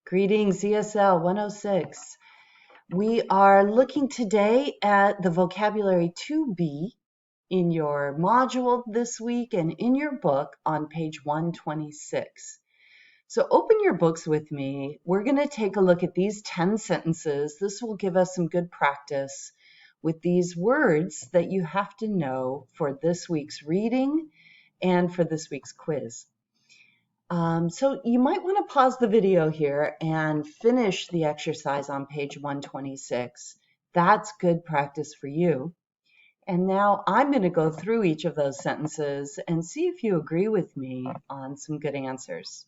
Greetings, ESL 106. We are looking today at the vocabulary 2B in your module this week and in your book on page 126. So open your books with me. We're going to take a look at these 10 sentences. This will give us some good practice with these words that you have to know for this week's reading and for this week's quiz. So you might want to pause the video here and finish the exercise on page 126. That's good practice for you. And now I'm going to go through each of those sentences and see if you agree with me on some good answers.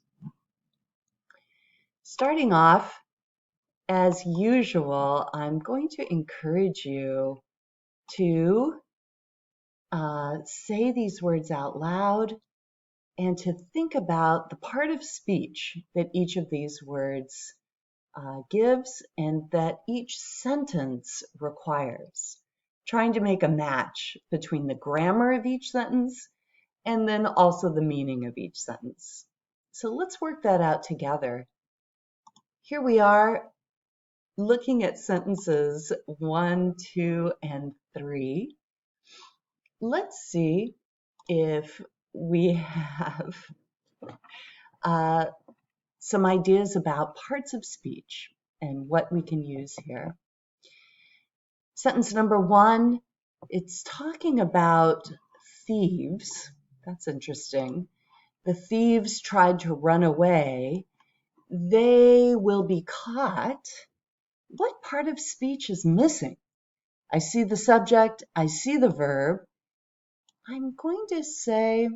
Starting off, as usual, I'm going to encourage you to say these words out loud and to think about the part of speech that each of these words gives and that each sentence requires. Trying to make a match between the grammar of each sentence and then also the meaning of each sentence. So let's work that out together. Here we are looking at sentences 1, 2, and 3. Let's see if we have some ideas about parts of speech and what we can use here. Sentence number 1, it's talking about thieves. That's interesting. The thieves tried to run away. They will be caught. What part of speech is missing? I see the subject, I see the verb. I'm going to say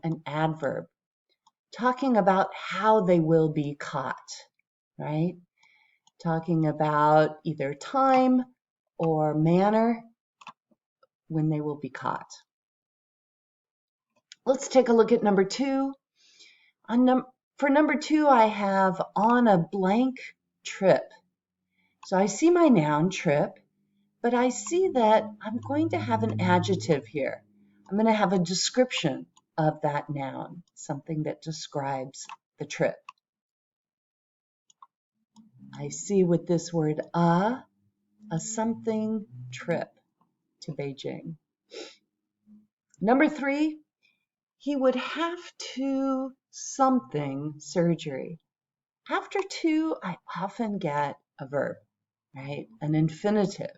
an adverb, talking about how they will be caught, right? Talking about either time or manner when they will be caught. Let's take a look at number 2. For number 2, I have on a blank trip. So I see my noun trip, but I see that I'm going to have an adjective here. I'm going to have a description of that noun, something that describes the trip. I see with this word a something trip to Beijing. Number 3, he would have to something surgery. After to, I often get a verb, right? An infinitive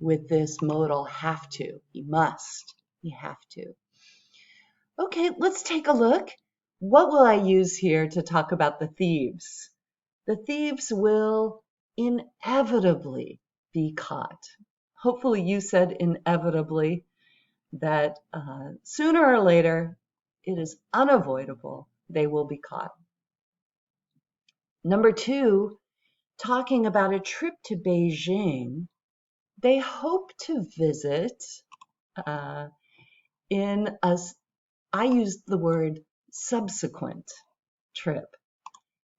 with this modal have to. He must, he have to. Okay, let's take a look. What will I use here to talk about the thieves? The thieves will inevitably be caught. Hopefully you said inevitably, that sooner or later, it is unavoidable, they will be caught. Number 2, talking about a trip to Beijing, they hope to visit I used the word subsequent trip.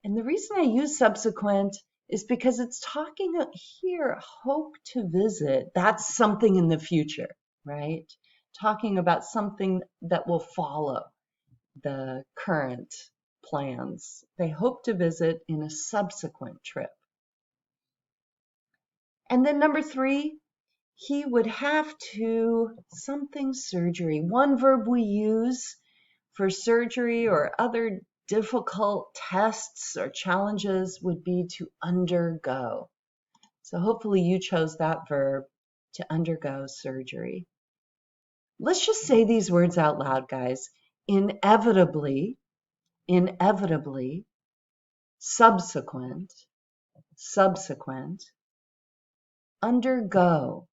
And the reason I use subsequent is because it's talking here, hope to visit. That's something in the future, right? Talking about something that will follow the current plans. They hope to visit in a subsequent trip. And then number 3, he would have to something surgery. One verb we use for surgery or other difficult tests or challenges would be to undergo. So hopefully you chose that verb, to undergo surgery. Let's just say these words out loud, guys. Inevitably, subsequent, undergo.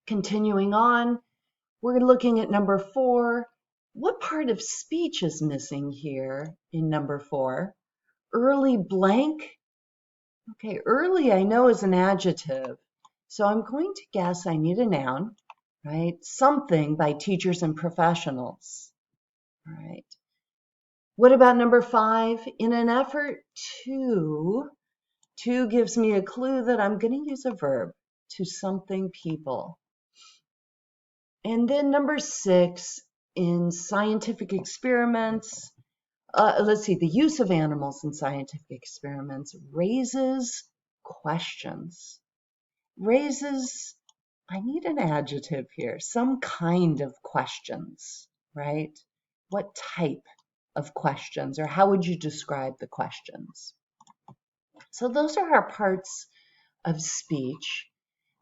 Continuing on, we're looking at number 4. What part of speech is missing here in number 4? Early blank. Okay, early I know is an adjective. So I'm going to guess I need a noun, right? Something by teachers and professionals. All right. What about number 5? In an effort to gives me a clue that I'm going to use a verb, to something people. And then number 6, in scientific experiments, let's see, the use of animals in scientific experiments raises questions. Raises, I need an adjective here, some kind of questions, right? What type of questions, or how would you describe the questions? So those are our parts of speech.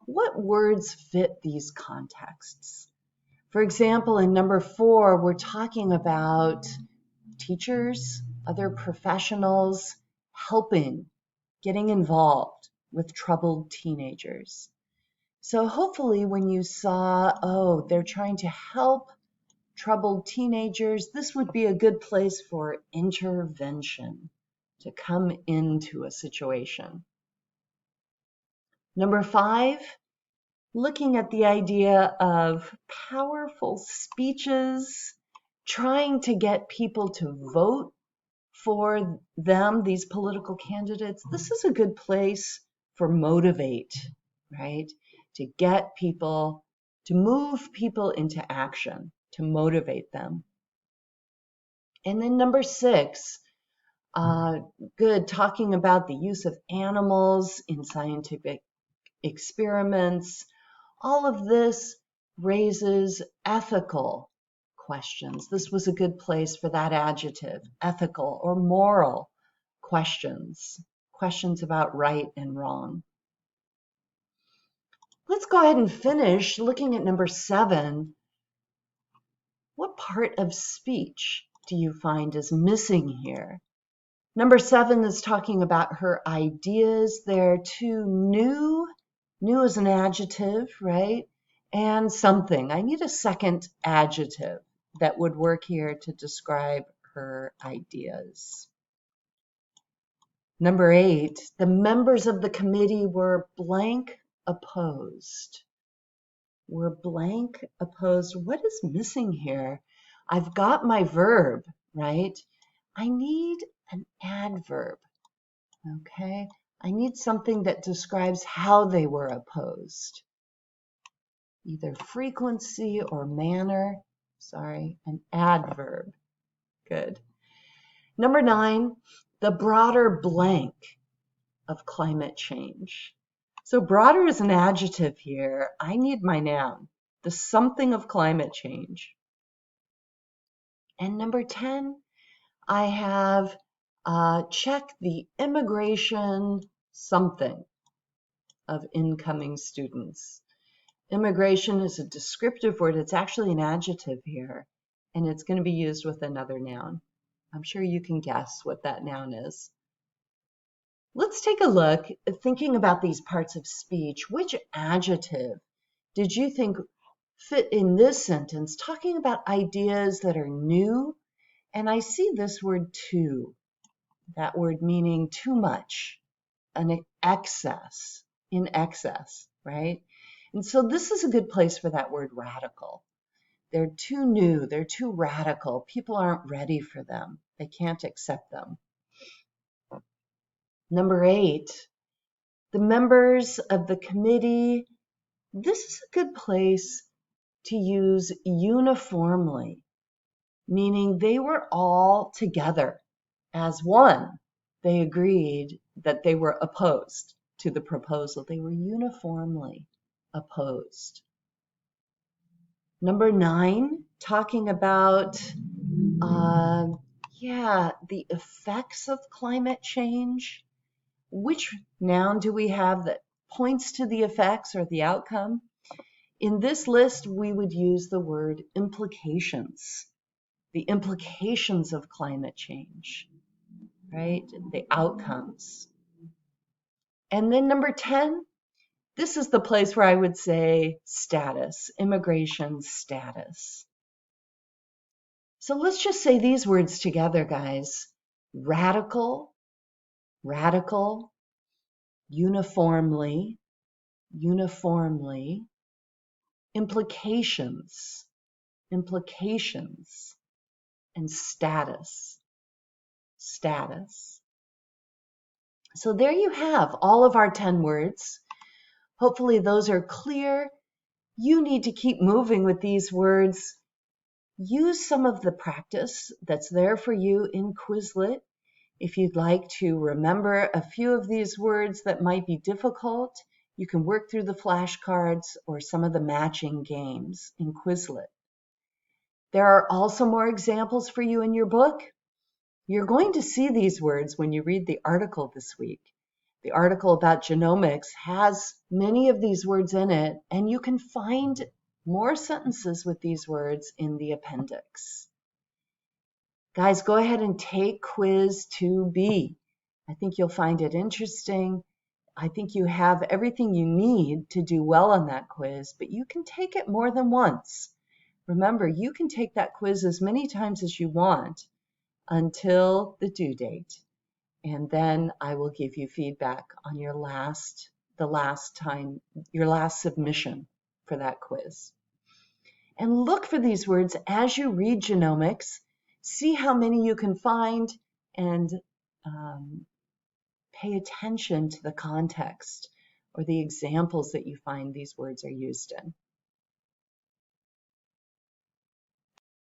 What words fit these contexts? For example, in number 4, we're talking about teachers, other professionals helping, getting involved with troubled teenagers. So hopefully when you saw, oh, they're trying to help troubled teenagers, this would be a good place for intervention to come into a situation. Number 5, looking at the idea of powerful speeches, trying to get people to vote for them, these political candidates. This is a good place for motivate, right? To get people, to move people into action, to motivate them. And then number 6, good, talking about the use of animals in scientific experiments. All of this raises ethical questions. This was a good place for that adjective, ethical or moral questions, questions about right and wrong. Let's go ahead and finish looking at number 7. What part of speech do you find is missing here? Number 7 is talking about her ideas. They're too new. New is an adjective, right? And something. I need a second adjective that would work here to describe her ideas. Number 8, the members of the committee were blank opposed. Were blank opposed. What is missing here? I've got my verb, right? I need an adverb, okay? I need something that describes how they were opposed. Either frequency or manner. Sorry, an adverb. Good. Number 9, the broader blank of climate change. So broader is an adjective here. I need my noun, the something of climate change. And number 10, I have check the immigration something of incoming students. Immigration is a descriptive word. It's actually an adjective here, and it's going to be used with another noun. I'm sure you can guess what that noun is. Let's take a look at thinking about these parts of speech. Which adjective did you think fit in this sentence, talking about ideas that are new? And I see this word too, that word meaning too much, an excess, in excess, right? And so this is a good place for that word radical. They're too new, they're too radical. People aren't ready for them. They can't accept them. Number 8, the members of the committee. This is a good place to use uniformly, meaning they were all together as one. They agreed that they were opposed to the proposal. They were uniformly opposed. Number 9, talking about the effects of climate change. Which noun do we have that points to the effects or the outcome? In this list, we would use the word implications. The implications of climate change, right? The outcomes. And then number 10, this is the place where I would say status, immigration status. So let's just say these words together, guys. Radical, radical, uniformly, uniformly, implications, implications, and status, status. So there you have all of our 10 words. Hopefully those are clear. You need to keep moving with these words. use some of the practice that's there for you in Quizlet. If you'd like to remember a few of these words that might be difficult, you can work through the flashcards or some of the matching games in Quizlet. There are also more examples for you in your book. You're going to see these words when you read the article this week. The article about genomics has many of these words in it, and you can find more sentences with these words in the appendix. Guys, go ahead and take Quiz 2B. I think you'll find it interesting. I think you have everything you need to do well on that quiz, but you can take it more than once. Remember, you can take that quiz as many times as you want until the due date. And then I will give you feedback on your last submission for that quiz. And look for these words as you read genomics. See how many you can find and pay attention to the context or the examples that you find these words are used in.